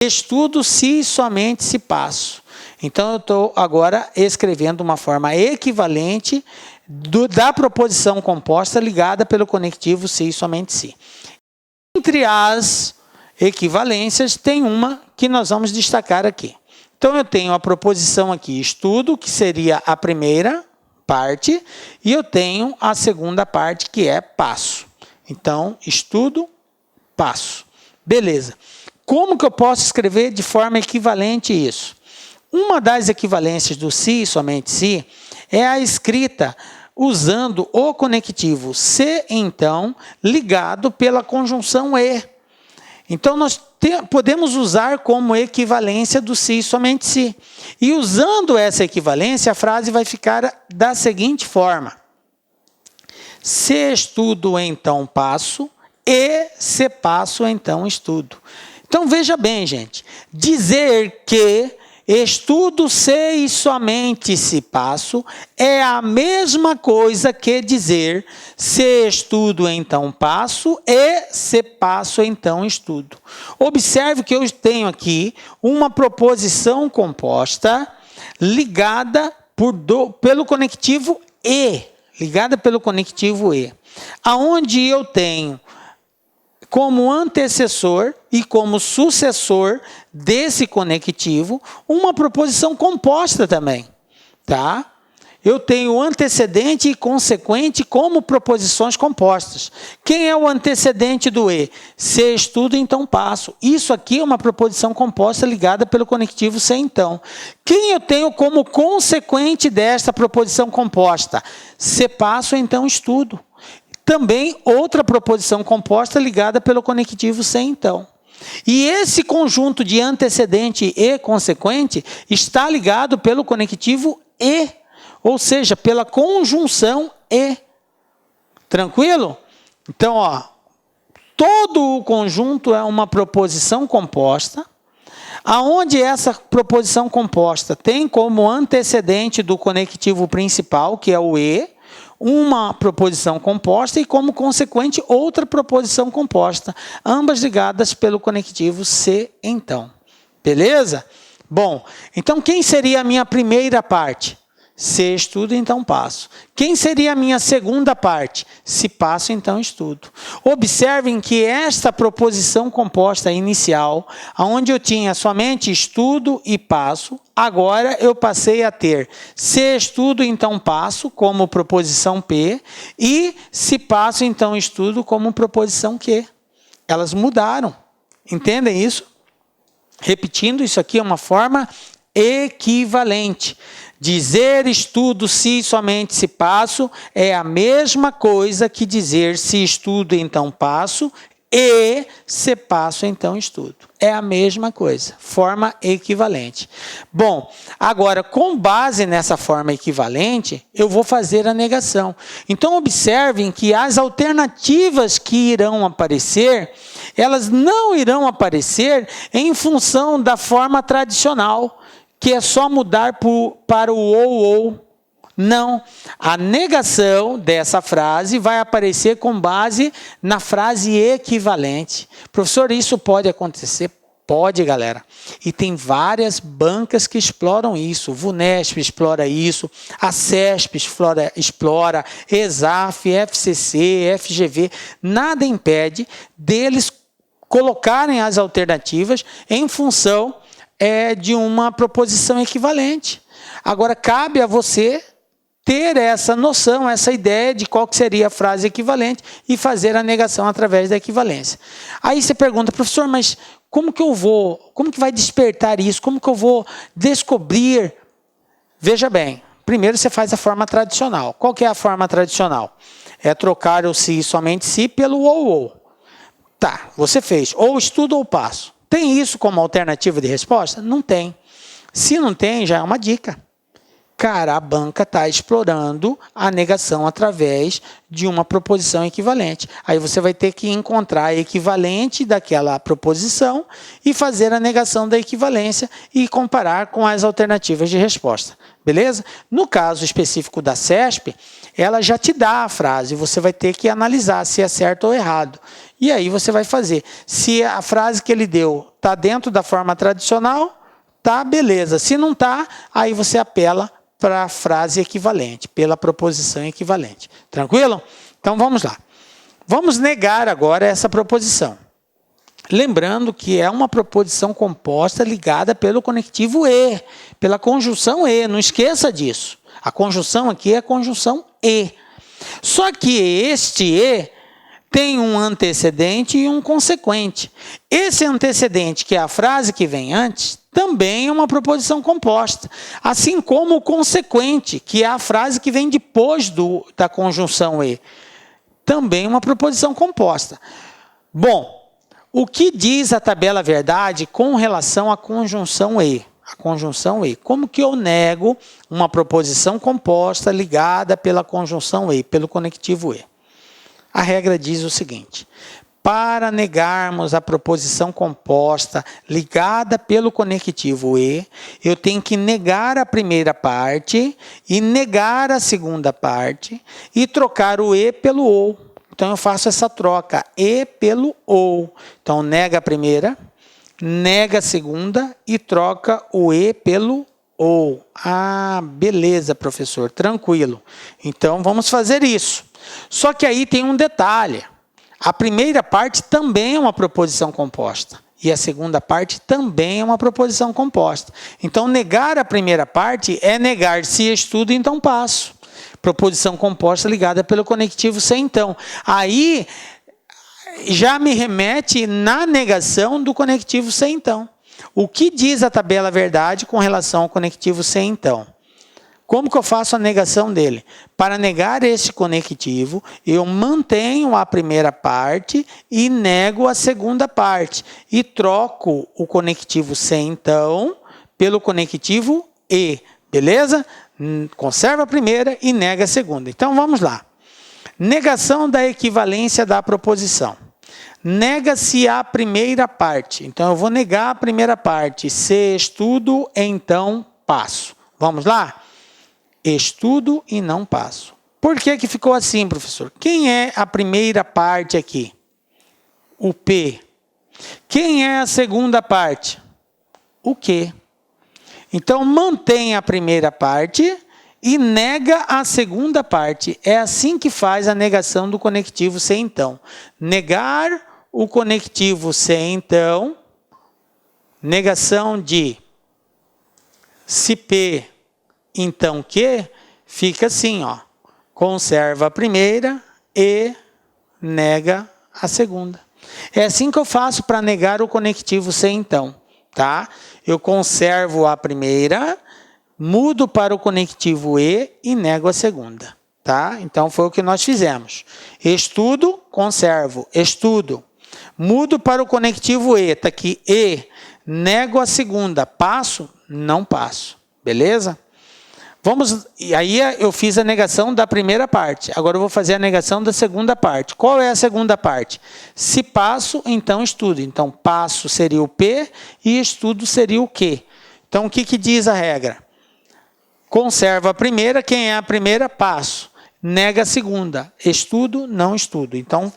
estudo se e somente se passo. Então, eu estou agora escrevendo uma forma equivalente da proposição composta ligada pelo conectivo se e somente se. Entre as equivalências, tem uma que nós vamos destacar aqui. Então, eu tenho a proposição aqui, estudo, que seria a primeira parte, e eu tenho a segunda parte, que é passo. Então, estudo, passo. Beleza. Como que eu posso escrever de forma equivalente isso? Uma das equivalências do se e somente se é a escrita usando o conectivo se, então, ligado pela conjunção e. Então, nós podemos usar como equivalência do se e somente se. E usando essa equivalência, a frase vai ficar da seguinte forma. Se estudo, então passo, e se passo, então estudo. Então, veja bem, gente. Dizer que estudo se e somente se passo é a mesma coisa que dizer se estudo, então passo, e se passo, então estudo. Observe que eu tenho aqui uma proposição composta ligada pelo conectivo e. Ligada pelo conectivo e. Aonde eu tenho como antecessor e como sucessor desse conectivo, uma proposição composta também, tá? Eu tenho antecedente e consequente como proposições compostas. Quem é o antecedente do e? Se estudo, então passo. Isso aqui é uma proposição composta ligada pelo conectivo se, então. Quem eu tenho como consequente desta proposição composta? Se passo, então estudo. Também outra proposição composta ligada pelo conectivo se, então. E esse conjunto de antecedente e consequente está ligado pelo conectivo e, ou seja, pela conjunção e. Tranquilo? Então, ó, todo o conjunto é uma proposição composta, aonde essa proposição composta tem como antecedente do conectivo principal, que é o e, uma proposição composta e, como consequente, outra proposição composta, ambas ligadas pelo conectivo se, então. Beleza? Bom, então quem seria a minha primeira parte? Se estudo, então passo. Quem seria a minha segunda parte? Se passo, então estudo. Observem que esta proposição composta inicial, onde eu tinha somente estudo e passo, agora eu passei a ter se estudo, então passo, como proposição P, e se passo, então estudo, como proposição Q. Elas mudaram. Entendem isso? Repetindo, isso aqui é uma forma equivalente. Dizer estudo se somente se passo é a mesma coisa que dizer se estudo, então passo, e se passo, então estudo. É a mesma coisa, forma equivalente. Bom, agora, com base nessa forma equivalente, eu vou fazer a negação. Então, observem que as alternativas que irão aparecer, elas não irão aparecer em função da forma tradicional, que é só mudar para o ou. Não. A negação dessa frase vai aparecer com base na frase equivalente. Professor, isso pode acontecer? Pode, galera. E tem várias bancas que exploram isso. VUNESP explora isso, a CESP explora, ESAF, FCC, FGV. Nada impede deles colocarem as alternativas em função de uma proposição equivalente. Agora, cabe a você ter essa noção, essa ideia de qual que seria a frase equivalente e fazer a negação através da equivalência. Aí você pergunta, professor, mas como que vai despertar isso? Como que eu vou descobrir? Veja bem, primeiro você faz a forma tradicional. Qual que é a forma tradicional? É trocar o se e somente se pelo ou. Tá, você fez ou estudo ou passo. Tem isso como alternativa de resposta? Não tem. Se não tem, já é uma dica. Cara, a banca está explorando a negação através de uma proposição equivalente. Aí você vai ter que encontrar a equivalente daquela proposição e fazer a negação da equivalência e comparar com as alternativas de resposta. Beleza? No caso específico da CESP, ela já te dá a frase, você vai ter que analisar se é certo ou errado. E aí você vai fazer. Se a frase que ele deu está dentro da forma tradicional, tá, beleza. Se não está, aí você apela para a frase equivalente, pela proposição equivalente. Tranquilo? Então vamos lá. Vamos negar agora essa proposição. Lembrando que é uma proposição composta ligada pelo conectivo e, pela conjunção e. Não esqueça disso. A conjunção aqui é a conjunção e. Só que este e tem um antecedente e um consequente. Esse antecedente, que é a frase que vem antes, também é uma proposição composta. Assim como o consequente, que é a frase que vem depois da conjunção e. Também uma proposição composta. Bom, o que diz a tabela verdade com relação à conjunção e? A conjunção e. Como que eu nego uma proposição composta ligada pela conjunção e, pelo conectivo e? A regra diz o seguinte: para negarmos a proposição composta ligada pelo conectivo e, eu tenho que negar a primeira parte e negar a segunda parte e trocar o e pelo ou. Então eu faço essa troca, e pelo ou. Então nega a primeira, nega a segunda e troca o e pelo ou. Ah, beleza, professor, tranquilo. Então vamos fazer isso. Só que aí tem um detalhe. A primeira parte também é uma proposição composta. E a segunda parte também é uma proposição composta. Então, negar a primeira parte é negar se estudo, então passo. Proposição composta ligada pelo conectivo se então. Aí, já me remete na negação do conectivo se então. O que diz a tabela verdade com relação ao conectivo se então? Como que eu faço a negação dele? Para negar esse conectivo, eu mantenho a primeira parte e nego a segunda parte. E troco o conectivo se então pelo conectivo e. Beleza? Conserva a primeira e nega a segunda. Então vamos lá. Negação da equivalência da proposição. Nega-se a primeira parte. Então eu vou negar a primeira parte. Se estudo, então passo. Vamos lá? Estudo e não passo. Por que que ficou assim, professor? Quem é a primeira parte aqui? O P. Quem é a segunda parte? O Q. Então, mantém a primeira parte e nega a segunda parte. É assim que faz a negação do conectivo se então. Negar o conectivo se então. Negação de se P então que fica assim, ó, conserva a primeira e nega a segunda. É assim que eu faço para negar o conectivo se então, tá? Eu conservo a primeira, mudo para o conectivo e nego a segunda, tá? Então foi o que nós fizemos. Estudo, conservo, estudo. Mudo para o conectivo e, tá aqui e, nego a segunda, passo, não passo, beleza? Vamos, e aí eu fiz a negação da primeira parte. Agora eu vou fazer a negação da segunda parte. Qual é a segunda parte? Se passo, então estudo. Então, passo seria o P e estudo seria o Q. Então, o que que diz a regra? Conserva a primeira. Quem é a primeira? Passo. Nega a segunda. Estudo, não estudo. Então,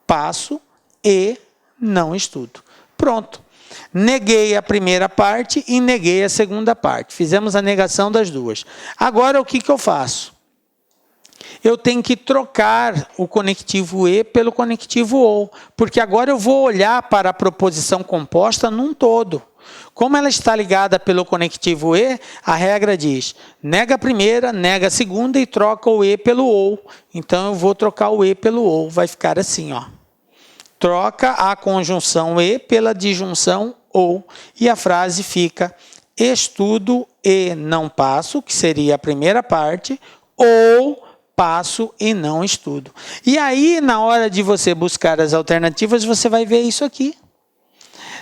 passo e não estudo. Pronto. Neguei a primeira parte e neguei a segunda parte. Fizemos a negação das duas. Agora, o que que eu faço? Eu tenho que trocar o conectivo e pelo conectivo ou, porque agora eu vou olhar para a proposição composta num todo. Como ela está ligada pelo conectivo e, a regra diz, nega a primeira, nega a segunda e troca o e pelo ou. Então, eu vou trocar o e pelo ou. Vai ficar assim, ó. Troca a conjunção e pela disjunção ou. E a frase fica, estudo e não passo, que seria a primeira parte, ou passo e não estudo. E aí, na hora de você buscar as alternativas, você vai ver isso aqui.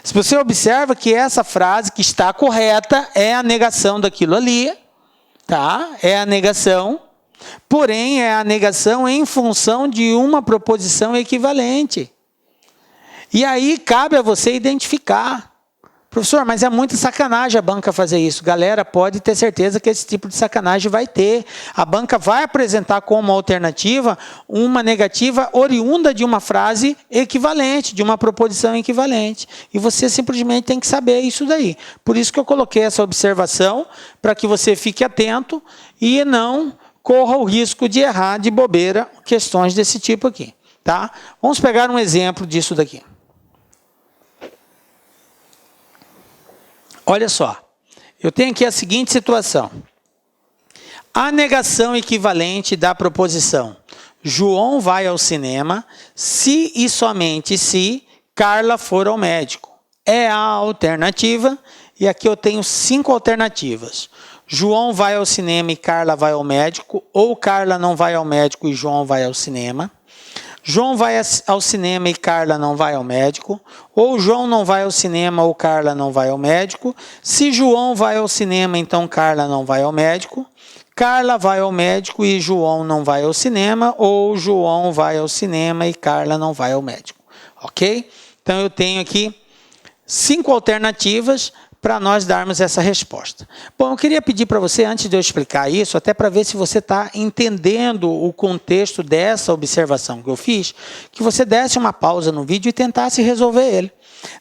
Se você observa que essa frase que está correta é a negação daquilo ali, tá? É a negação, porém é a negação em função de uma proposição equivalente. E aí cabe a você identificar. Professor, mas é muita sacanagem a banca fazer isso. Galera, pode ter certeza que esse tipo de sacanagem vai ter. A banca vai apresentar como alternativa uma negativa oriunda de uma frase equivalente, de uma proposição equivalente. E você simplesmente tem que saber isso daí. Por isso que eu coloquei essa observação, para que você fique atento e não corra o risco de errar de bobeira questões desse tipo aqui. Tá? Vamos pegar um exemplo disso daqui. Olha só, eu tenho aqui a seguinte situação. A negação equivalente da proposição João vai ao cinema se e somente se Carla for ao médico. É a alternativa, e aqui eu tenho 5 alternativas. João vai ao cinema e Carla vai ao médico, ou Carla não vai ao médico e João vai ao cinema. João vai ao cinema e Carla não vai ao médico, ou João não vai ao cinema ou Carla não vai ao médico. Se João vai ao cinema, então Carla não vai ao médico. Carla vai ao médico e João não vai ao cinema, ou João vai ao cinema e Carla não vai ao médico. Ok? Então eu tenho aqui 5 alternativas para nós darmos essa resposta. Bom, eu queria pedir para você, antes de eu explicar isso, até para ver se você está entendendo o contexto dessa observação que eu fiz, que você desse uma pausa no vídeo e tentasse resolver ele.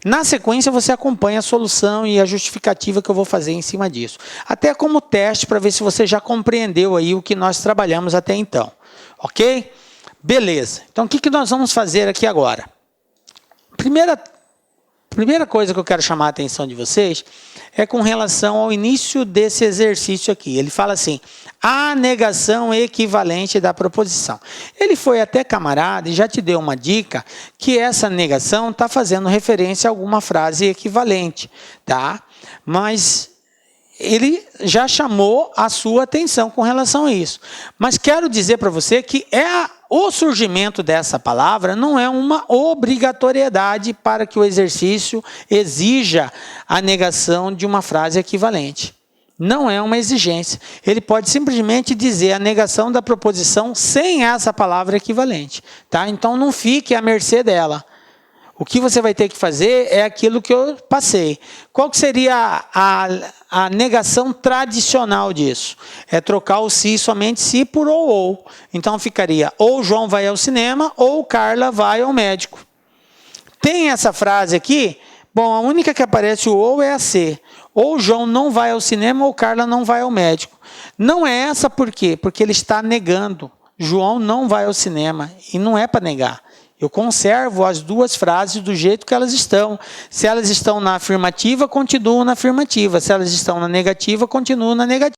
Na sequência, você acompanha a solução e a justificativa que eu vou fazer em cima disso. Até como teste, para ver se você já compreendeu aí o que nós trabalhamos até então. Ok? Beleza. Então, o que nós vamos fazer aqui agora? Primeira coisa que eu quero chamar a atenção de vocês é com relação ao início desse exercício aqui. Ele fala assim, a negação equivalente da proposição. Ele foi até camarada e já te deu uma dica que essa negação está fazendo referência a alguma frase equivalente, tá? Mas ele já chamou a sua atenção com relação a isso. Mas quero dizer para você que o surgimento dessa palavra não é uma obrigatoriedade para que o exercício exija a negação de uma frase equivalente. Não é uma exigência. Ele pode simplesmente dizer a negação da proposição sem essa palavra equivalente. Tá? Então não fique à mercê dela. O que você vai ter que fazer é aquilo que eu passei. Qual que seria a negação tradicional disso? É trocar o se, somente se, por ou. Então ficaria ou João vai ao cinema ou Carla vai ao médico. Tem essa frase aqui? Bom, a única que aparece o ou é a se. Ou João não vai ao cinema ou Carla não vai ao médico. Não é essa por quê? Porque ele está negando. João não vai ao cinema. E não é para negar. Eu conservo as duas frases do jeito que elas estão. Se elas estão na afirmativa, continuam na afirmativa. Se elas estão na negativa, continuam na negativa.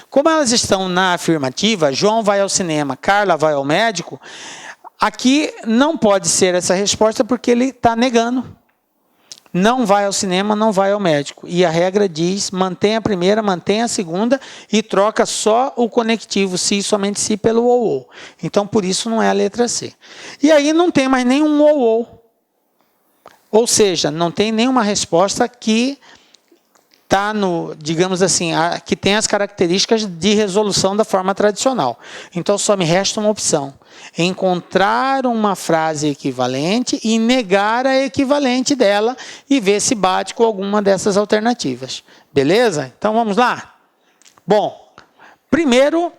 Como elas estão na afirmativa, João vai ao cinema, Carla vai ao médico, aqui não pode ser essa resposta porque ele está negando. Não vai ao cinema, não vai ao médico. E a regra diz, mantém a primeira, mantém a segunda e troca só o conectivo se e somente se pelo ou. Então, por isso não é a letra C. E aí não tem mais nenhum ou. Ou seja, não tem nenhuma resposta que está no, digamos assim, que tem as características de resolução da forma tradicional. Então, só me resta uma opção. Encontrar uma frase equivalente e negar a equivalente dela e ver se bate com alguma dessas alternativas. Beleza? Então, vamos lá? Bom, primeiro,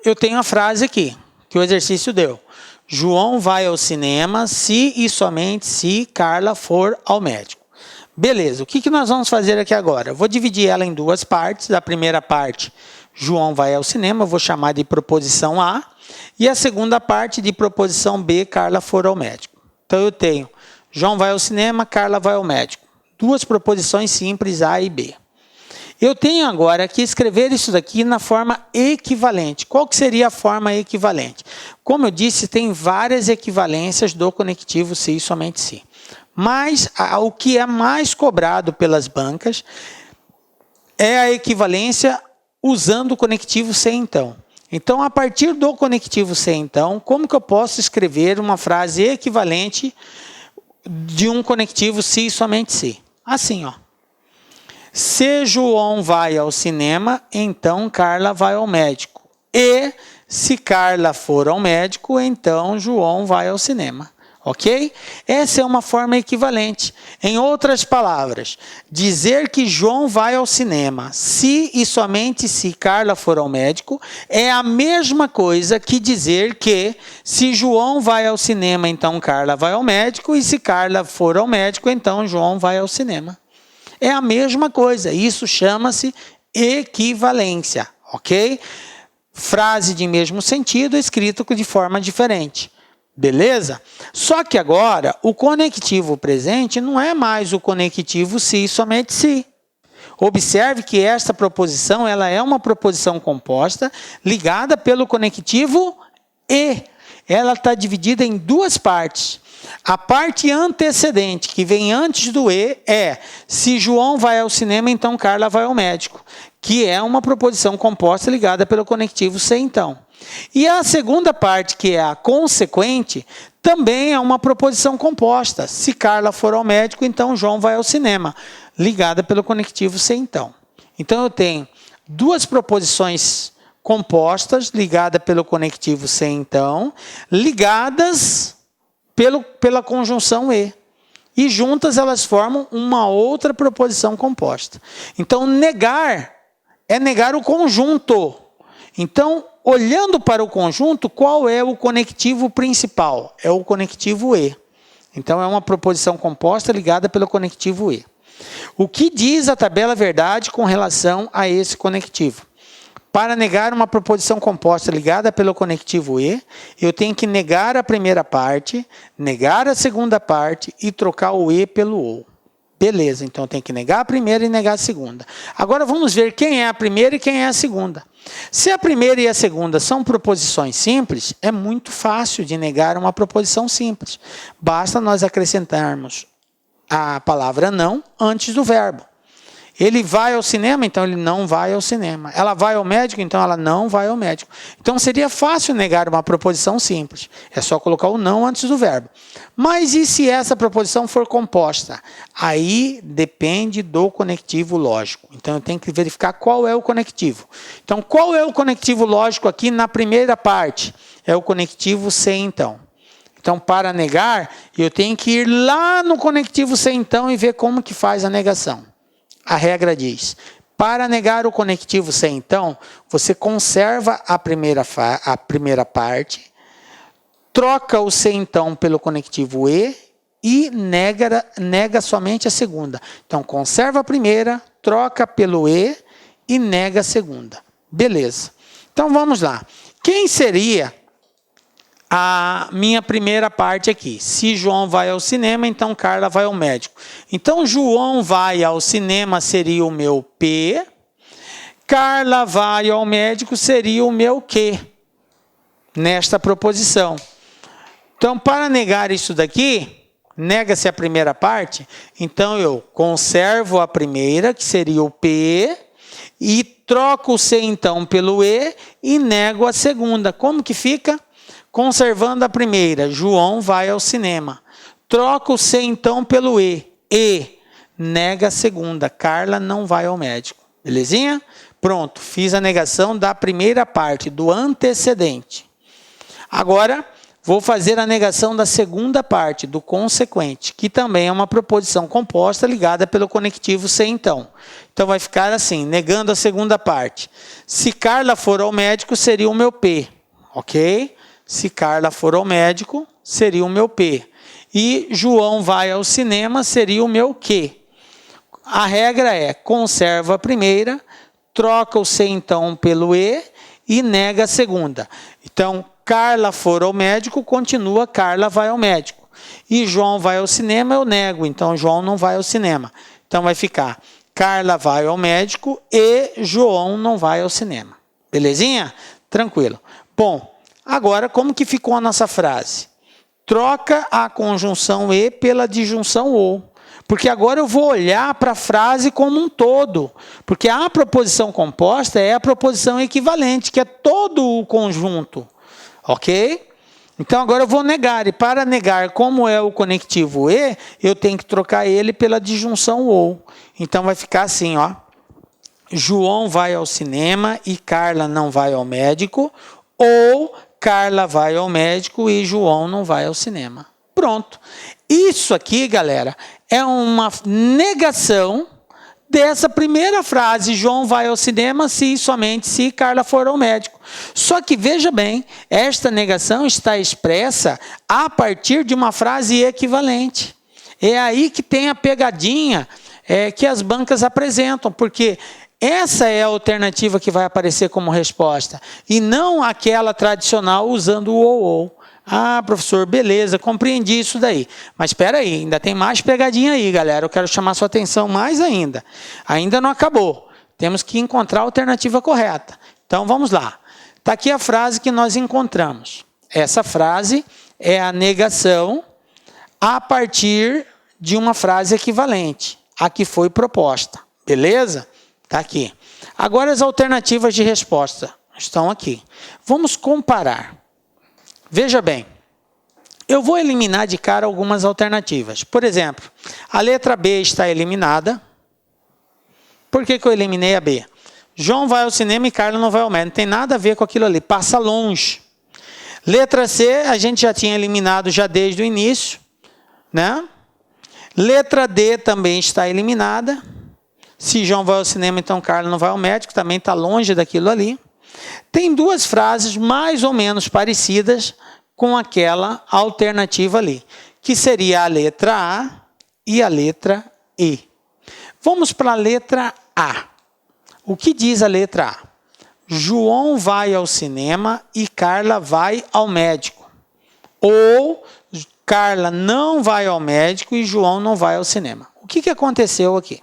eu tenho a frase aqui, que o exercício deu. João vai ao cinema se e somente se Carla for ao médico. Beleza, o que nós vamos fazer aqui agora? Eu vou dividir ela em duas partes. A primeira parte, João vai ao cinema, eu vou chamar de proposição A. E a segunda parte de proposição B, Carla for ao médico. Então eu tenho, João vai ao cinema, Carla vai ao médico. Duas proposições simples, A e B. Eu tenho agora que escrever isso daqui na forma equivalente. Qual que seria a forma equivalente? Como eu disse, tem várias equivalências do conectivo se e somente se. Mas o que é mais cobrado pelas bancas é a equivalência usando o conectivo se então. Então, a partir do conectivo se então, como que eu posso escrever uma frase equivalente de um conectivo se e somente se? Assim, ó. Se João vai ao cinema, então Carla vai ao médico. E se Carla for ao médico, então João vai ao cinema. Ok? Essa é uma forma equivalente. Em outras palavras, dizer que João vai ao cinema, se e somente se Carla for ao médico, é a mesma coisa que dizer que se João vai ao cinema, então Carla vai ao médico, e se Carla for ao médico, então João vai ao cinema. É a mesma coisa. Isso chama-se equivalência. Ok? Frase de mesmo sentido, escrito de forma diferente. Beleza? Só que agora, o conectivo presente não é mais o conectivo se e somente se. Observe que esta proposição ela é uma proposição composta ligada pelo conectivo e. Ela está dividida em duas partes. A parte antecedente, que vem antes do e, é se João vai ao cinema, então Carla vai ao médico, que é uma proposição composta ligada pelo conectivo se então. E a segunda parte, que é a consequente, também é uma proposição composta. Se Carla for ao médico, então João vai ao cinema, ligada pelo conectivo se então. Então eu tenho duas proposições compostas, ligadas pelo conectivo se então, ligadas pela conjunção e. E juntas elas formam uma outra proposição composta. Então negar é negar o conjunto. Então, olhando para o conjunto, qual é o conectivo principal? É o conectivo e. Então, é uma proposição composta ligada pelo conectivo e. O que diz a tabela verdade com relação a esse conectivo? Para negar uma proposição composta ligada pelo conectivo e, eu tenho que negar a primeira parte, negar a segunda parte e trocar o e pelo ou. Beleza, então eu tenho que negar a primeira e negar a segunda. Agora vamos ver quem é a primeira e quem é a segunda. Se a primeira e a segunda são proposições simples, é muito fácil de negar uma proposição simples. Basta nós acrescentarmos a palavra não antes do verbo. Ele vai ao cinema, então ele não vai ao cinema. Ela vai ao médico, então ela não vai ao médico. Então seria fácil negar uma proposição simples. É só colocar o não antes do verbo. Mas e se essa proposição for composta? Aí depende do conectivo lógico. Então eu tenho que verificar qual é o conectivo. Então qual é o conectivo lógico aqui na primeira parte? É o conectivo se então. Então para negar, eu tenho que ir lá no conectivo se então e ver como que faz a negação. A regra diz, para negar o conectivo se então, você conserva a primeira parte, troca o se então pelo conectivo e nega somente a segunda. Então, conserva a primeira, troca pelo e nega a segunda. Beleza. Então, vamos lá. Quem seria a minha primeira parte aqui? Se João vai ao cinema, então Carla vai ao médico. Então, João vai ao cinema seria o meu P. Carla vai ao médico seria o meu Q. Nesta proposição. Então, para negar isso daqui, nega-se a primeira parte. Então, eu conservo a primeira, que seria o P, e troco o C, então, pelo e nego a segunda. Como que fica? Conservando a primeira, João vai ao cinema. Troca o C então pelo e nega a segunda, Carla não vai ao médico. Belezinha? Pronto, fiz a negação da primeira parte, do antecedente. Agora, vou fazer a negação da segunda parte, do consequente, que também é uma proposição composta ligada pelo conectivo se então. Então vai ficar assim, negando a segunda parte. Se Carla for ao médico, seria o meu P, ok? Se Carla for ao médico, seria o meu P. E João vai ao cinema, seria o meu Q. A regra é, conserva a primeira, troca o C então pelo e nega a segunda. Então, Carla for ao médico, continua Carla vai ao médico. E João vai ao cinema, eu nego, então João não vai ao cinema. Então vai ficar, Carla vai ao médico e João não vai ao cinema. Belezinha? Tranquilo. Bom, agora, como que ficou a nossa frase? Troca a conjunção e pela disjunção ou. Porque agora eu vou olhar para a frase como um todo. Porque a proposição composta é a proposição equivalente, que é todo o conjunto. Ok? Então agora eu vou negar. E para negar como é o conectivo e, eu tenho que trocar ele pela disjunção ou. Então vai ficar assim, ó. João vai ao cinema e Carla não vai ao médico. Ou Carla vai ao médico e João não vai ao cinema. Pronto. Isso aqui, galera, é uma negação dessa primeira frase, João vai ao cinema se e somente se Carla for ao médico. Só que, veja bem, esta negação está expressa a partir de uma frase equivalente. É aí que tem a pegadinha que as bancas apresentam, porque essa é a alternativa que vai aparecer como resposta, e não aquela tradicional usando o ou. Ah, professor, beleza, compreendi isso daí. Mas espera aí, ainda tem mais pegadinha aí, galera. Eu quero chamar sua atenção mais ainda. Ainda não acabou. Temos que encontrar a alternativa correta. Então, vamos lá. Está aqui a frase que nós encontramos. Essa frase é a negação a partir de uma frase equivalente, a que foi proposta. Beleza? Está aqui. Agora, as alternativas de resposta estão aqui. Vamos comparar. Veja bem, eu vou eliminar de cara algumas alternativas. Por exemplo, a letra B está eliminada. Por que eu eliminei a B? João vai ao cinema e Carla não vai ao médico. Não tem nada a ver com aquilo ali, passa longe. Letra C, a gente já tinha eliminado já desde o início, né? Letra D também está eliminada. Se João vai ao cinema, então Carla não vai ao médico, também está longe daquilo ali. Tem duas frases mais ou menos parecidas com aquela alternativa ali, que seria a letra A e a letra E. Vamos para a letra A. O que diz a letra A? João vai ao cinema e Carla vai ao médico. Ou Carla não vai ao médico e João não vai ao cinema. O que aconteceu aqui?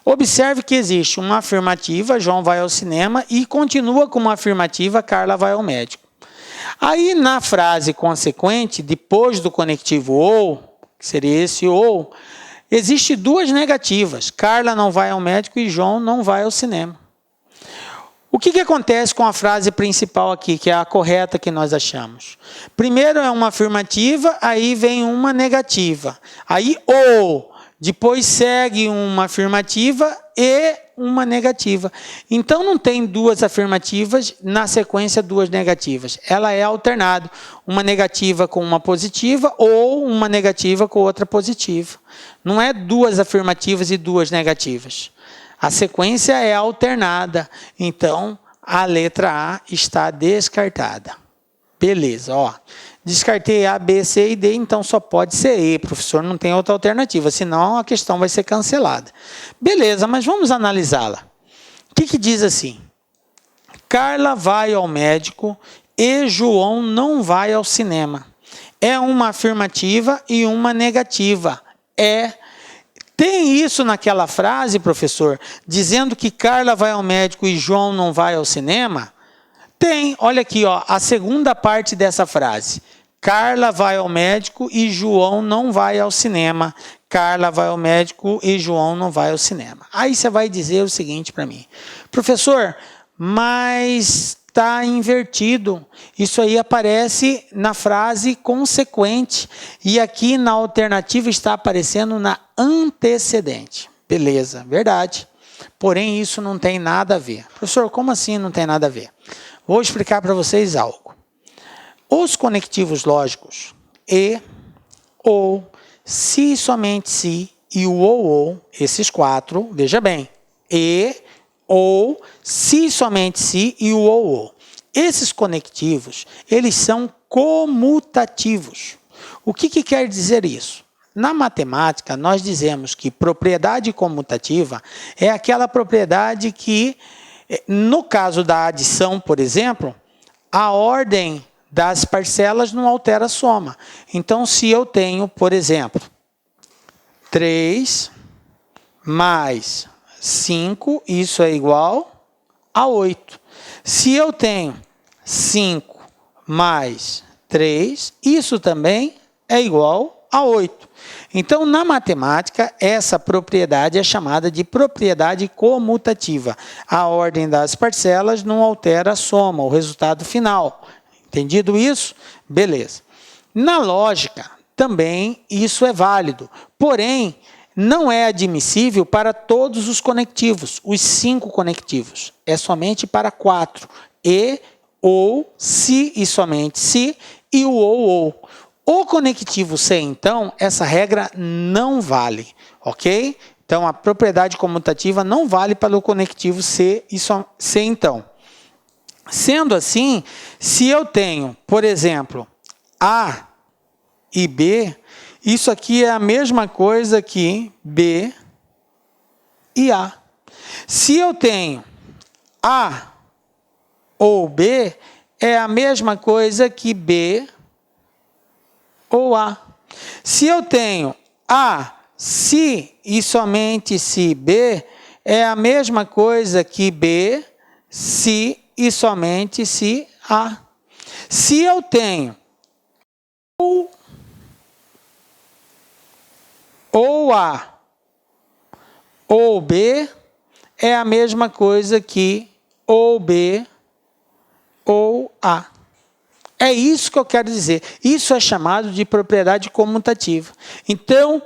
Observe que existe uma afirmativa, João vai ao cinema, e continua com uma afirmativa, Carla vai ao médico. Aí, na frase consequente, depois do conectivo ou, que seria esse ou, existe duas negativas, Carla não vai ao médico e João não vai ao cinema. O que acontece com a frase principal aqui, que é a correta que nós achamos? Primeiro é uma afirmativa, aí vem uma negativa. Aí, ou... Depois segue uma afirmativa e uma negativa. Então, não tem duas afirmativas, na sequência, duas negativas. Ela é alternada. Uma negativa com uma positiva ou uma negativa com outra positiva. Não é duas afirmativas e duas negativas. A sequência é alternada. Então, a letra A está descartada. Beleza, ó. Descartei A, B, C e D, então só pode ser E, professor, não tem outra alternativa, senão a questão vai ser cancelada. Beleza, mas vamos analisá-la. O que diz assim? Carla vai ao médico e João não vai ao cinema. É uma afirmativa e uma negativa. Tem isso naquela frase, professor, dizendo que Carla vai ao médico e João não vai ao cinema? Tem, olha aqui, ó, a segunda parte dessa frase. Carla vai ao médico e João não vai ao cinema. Carla vai ao médico e João não vai ao cinema. Aí você vai dizer o seguinte para mim. Professor, mas está invertido. Isso aí aparece na frase consequente. E aqui na alternativa está aparecendo na antecedente. Beleza, verdade. Porém, isso não tem nada a ver. Professor, como assim não tem nada a ver? Vou explicar para vocês algo. Os conectivos lógicos e, ou, se, somente se e o ou, esses quatro, veja bem, e, ou, se, somente se e o ou. Esses conectivos, eles são comutativos. O que quer dizer isso? Na matemática, nós dizemos que propriedade comutativa é aquela propriedade que, no caso da adição, por exemplo, a ordem das parcelas não altera a soma. Então, se eu tenho, por exemplo, 3 mais 5, isso é igual a 8. Se eu tenho 5 mais 3, isso também é igual a 8. Então, na matemática, essa propriedade é chamada de propriedade comutativa. A ordem das parcelas não altera a soma, o resultado final. Entendido isso? Beleza. Na lógica, também isso é válido. Porém, não é admissível para todos os conectivos, os 5 conectivos. É somente para 4. E, ou, se e somente se, e o ou. O conectivo se, então, essa regra não vale, ok? Então, a propriedade comutativa não vale para o conectivo se, então. Sendo assim, se eu tenho, por exemplo, A e B, isso aqui é a mesma coisa que B e A. Se eu tenho A ou B, é a mesma coisa que B ou A. Se eu tenho A, se e somente se B, é a mesma coisa que B, se e somente se A. Se eu tenho ou A ou B, é a mesma coisa que ou B ou A. É isso que eu quero dizer. Isso é chamado de propriedade comutativa. Então,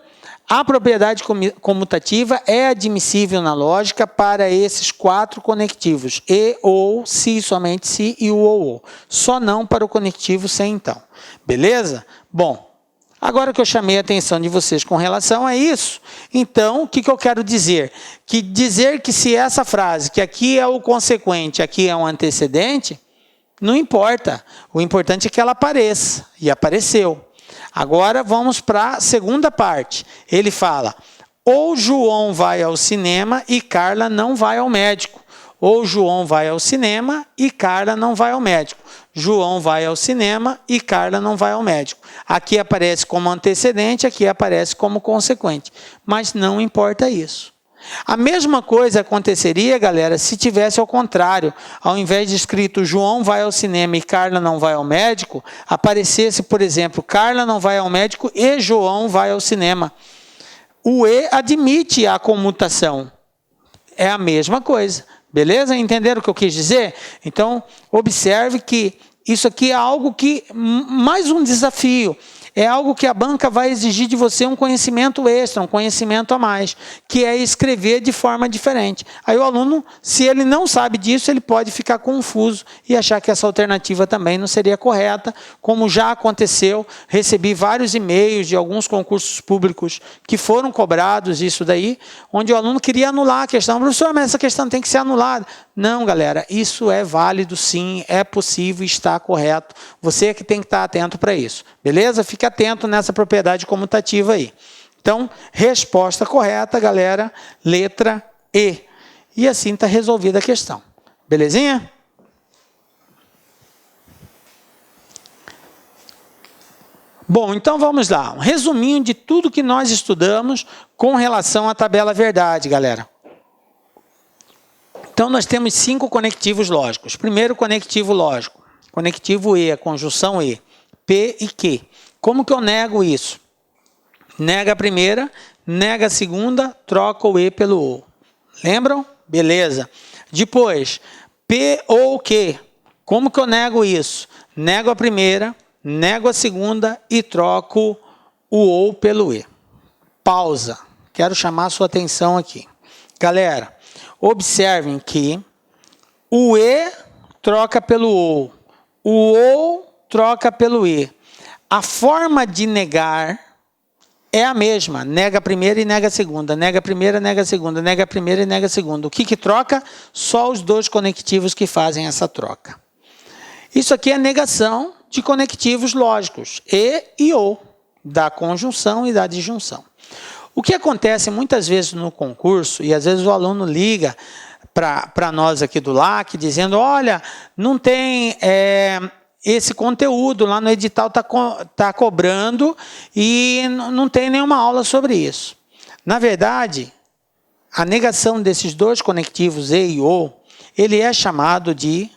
a propriedade comutativa é admissível na lógica para esses 4 conectivos. E, ou, se, somente se e o ou. Só não para o conectivo se, então. Beleza? Bom, agora que eu chamei a atenção de vocês com relação a isso, então, o que eu quero dizer? Que dizer que se essa frase, que aqui é o consequente, aqui é um antecedente, não importa. O importante é que ela apareça. E apareceu. Agora vamos para a segunda parte. Ele fala, ou João vai ao cinema e Carla não vai ao médico. Ou João vai ao cinema e Carla não vai ao médico. João vai ao cinema e Carla não vai ao médico. Aqui aparece como antecedente, aqui aparece como consequente. Mas não importa isso. A mesma coisa aconteceria, galera, se tivesse ao contrário. Ao invés de escrito João vai ao cinema e Carla não vai ao médico, aparecesse, por exemplo, Carla não vai ao médico e João vai ao cinema. O E admite a comutação. É a mesma coisa. Beleza? Entenderam o que eu quis dizer? Então, observe que isso aqui é algo que, mais um desafio. É algo que a banca vai exigir de você um conhecimento extra, um conhecimento a mais, que é escrever de forma diferente. Aí o aluno, se ele não sabe disso, ele pode ficar confuso e achar que essa alternativa também não seria correta, como já aconteceu. Recebi vários e-mails de alguns concursos públicos que foram cobrados, isso daí, onde o aluno queria anular a questão. Professor, mas essa questão tem que ser anulada. Não, galera, isso é válido sim, é possível, está correto. Você é que tem que estar atento para isso. Beleza? Fique atento nessa propriedade comutativa aí. Então, resposta correta, galera, letra E. E assim está resolvida a questão. Belezinha? Bom, então vamos lá. Um resuminho de tudo que nós estudamos com relação à tabela verdade, galera. Então, nós temos 5 conectivos lógicos. Primeiro conectivo lógico, conectivo E, a conjunção E, P e Q. Como que eu nego isso? Nega a primeira, nega a segunda, troca o E pelo O. Lembram? Beleza. Depois, P ou Q. Como que eu nego isso? Nego a primeira, nego a segunda e troco o O pelo E. Pausa. Quero chamar a sua atenção aqui. Galera, observem que o E troca pelo O. O O troca pelo E. A forma de negar é a mesma. Nega a primeira e nega a segunda. Nega a primeira, nega a segunda. Nega a primeira e nega a segunda. O que troca? Só os 2 conectivos que fazem essa troca. Isso aqui é negação de conectivos lógicos. E O. Da conjunção e da disjunção. O que acontece muitas vezes no concurso, e às vezes o aluno liga para nós aqui do LAC, dizendo, olha, não tem esse conteúdo, lá no edital está cobrando e não tem nenhuma aula sobre isso. Na verdade, a negação desses 2 conectivos E e O, ele é chamado de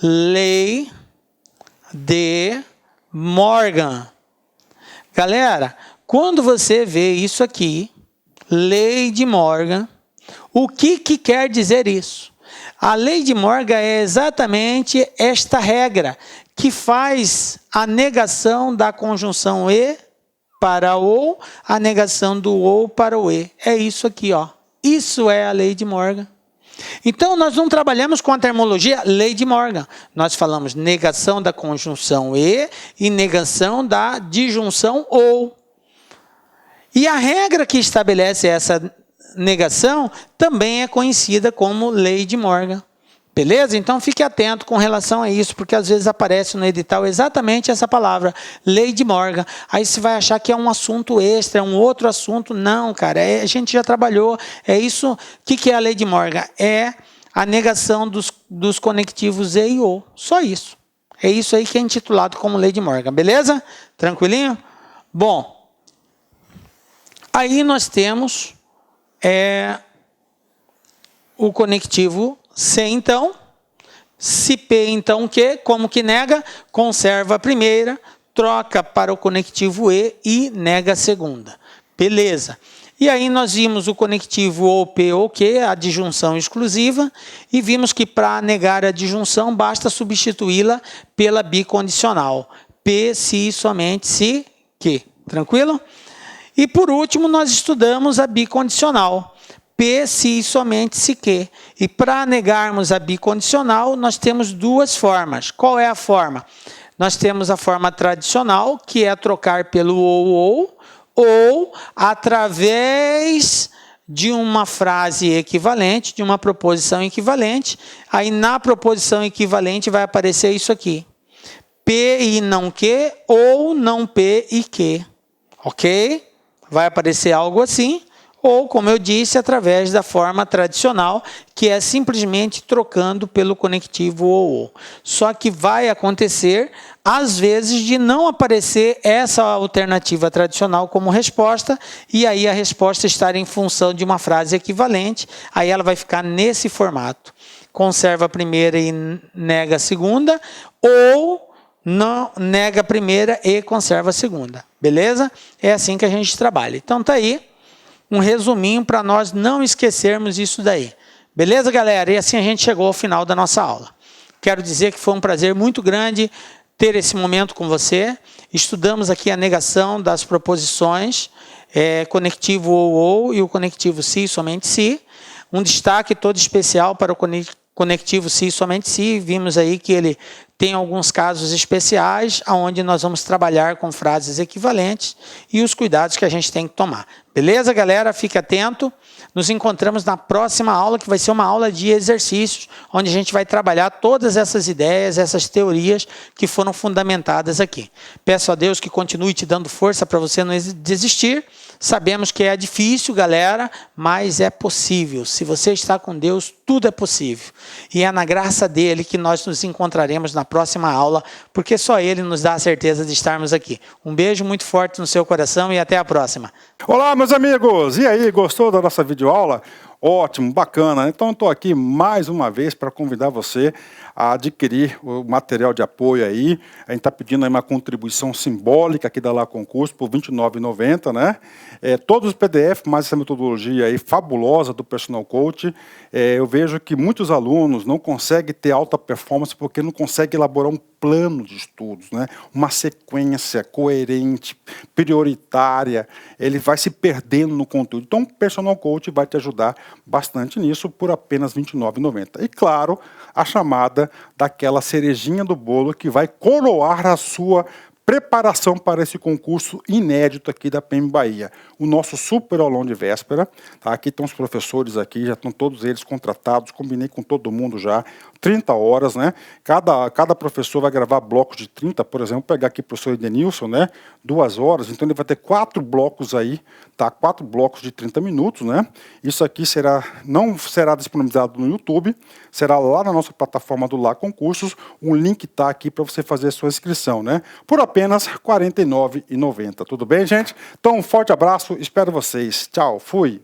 lei de Morgan. Galera, quando você vê isso aqui, lei de Morgan, o que quer dizer isso? A lei de Morgan é exatamente esta regra que faz a negação da conjunção E para O, a negação do O para o E. É isso aqui, ó. Isso é a lei de Morgan. Então, nós não trabalhamos com a termologia lei de Morgan. Nós falamos negação da conjunção e negação da disjunção ou. E a regra que estabelece essa negação também é conhecida como lei de Morgan. Beleza? Então, fique atento com relação a isso, porque às vezes aparece no edital exatamente essa palavra, lei de Morgan. Aí você vai achar que é um assunto extra, é um outro assunto. Não, cara, a gente já trabalhou. É isso. O que é a lei de Morgan? É a negação dos conectivos e ou. Só isso. É isso aí que é intitulado como lei de Morgan. Beleza? Tranquilinho? Bom, aí nós temos o conectivo C, então. Se P, então, Q, como que nega? Conserva a primeira, troca para o conectivo E nega a segunda. Beleza. E aí nós vimos o conectivo ou P ou Q, a disjunção exclusiva, e vimos que para negar a disjunção basta substituí-la pela bicondicional. P, se, somente, se, Q. Tranquilo? E por último, nós estudamos a bicondicional. P, se, somente, se, Q. E para negarmos a bicondicional, nós temos duas formas. Qual é a forma? Nós temos a forma tradicional, que é trocar pelo ou através de uma frase equivalente, de uma proposição equivalente. Aí na proposição equivalente vai aparecer isso aqui. P e não Q, ou não P e Q. Ok? Vai aparecer algo assim. Ou, como eu disse, através da forma tradicional, que é simplesmente trocando pelo conectivo ou. Só que vai acontecer, às vezes, de não aparecer essa alternativa tradicional como resposta, e aí a resposta estar em função de uma frase equivalente, aí ela vai ficar nesse formato. Conserva a primeira e nega a segunda, ou não nega a primeira e conserva a segunda. Beleza? É assim que a gente trabalha. Então, tá aí um resuminho para nós não esquecermos isso daí. Beleza, galera? E assim a gente chegou ao final da nossa aula. Quero dizer que foi um prazer muito grande ter esse momento com você. Estudamos aqui a negação das proposições, conectivo ou e o conectivo se, somente se. Um destaque todo especial para o conectivo se, somente se. Vimos aí que ele tem alguns casos especiais, onde nós vamos trabalhar com frases equivalentes e os cuidados que a gente tem que tomar. Beleza, galera? Fique atento. Nos encontramos na próxima aula, que vai ser uma aula de exercícios, onde a gente vai trabalhar todas essas ideias, essas teorias que foram fundamentadas aqui. Peço a Deus que continue te dando força para você não desistir. Sabemos que é difícil, galera, mas é possível. Se você está com Deus, tudo é possível. E é na graça dele que nós nos encontraremos na próxima aula, porque só ele nos dá a certeza de estarmos aqui. Um beijo muito forte no seu coração e até a próxima. Olá, meus amigos! E aí, gostou da nossa videoaula? Ótimo, bacana. Então, estou aqui mais uma vez para convidar você a adquirir o material de apoio aí. A gente está pedindo aí uma contribuição simbólica aqui da Lá Concurso por R$ 29,90, né? Todos os PDF, mais essa metodologia aí fabulosa do Personal Coach. Eu vejo que muitos alunos não conseguem ter alta performance porque não conseguem elaborar um plano de estudos, né? Uma sequência coerente, prioritária. Ele vai se perdendo no conteúdo. Então, o Personal Coach vai te ajudar bastante nisso por apenas R$ 29,90. E, claro, a chamada daquela cerejinha do bolo que vai coroar a sua preparação para esse concurso inédito aqui da PEM Bahia. O nosso super aulão de véspera. Tá? Aqui estão os professores aqui, já estão todos eles contratados, combinei com todo mundo já. 30 horas, né? Cada professor vai gravar blocos de 30, por exemplo, pegar aqui o professor Edenilson, né? 2 horas, então ele vai ter 4 blocos aí, tá? 4 blocos de 30 minutos, né? Isso aqui não será disponibilizado no YouTube, será lá na nossa plataforma do Lá Concursos, um link está aqui para você fazer a sua inscrição, né? Por apenas R$ 49,90, tudo bem, gente? Então, um forte abraço, espero vocês. Tchau, fui!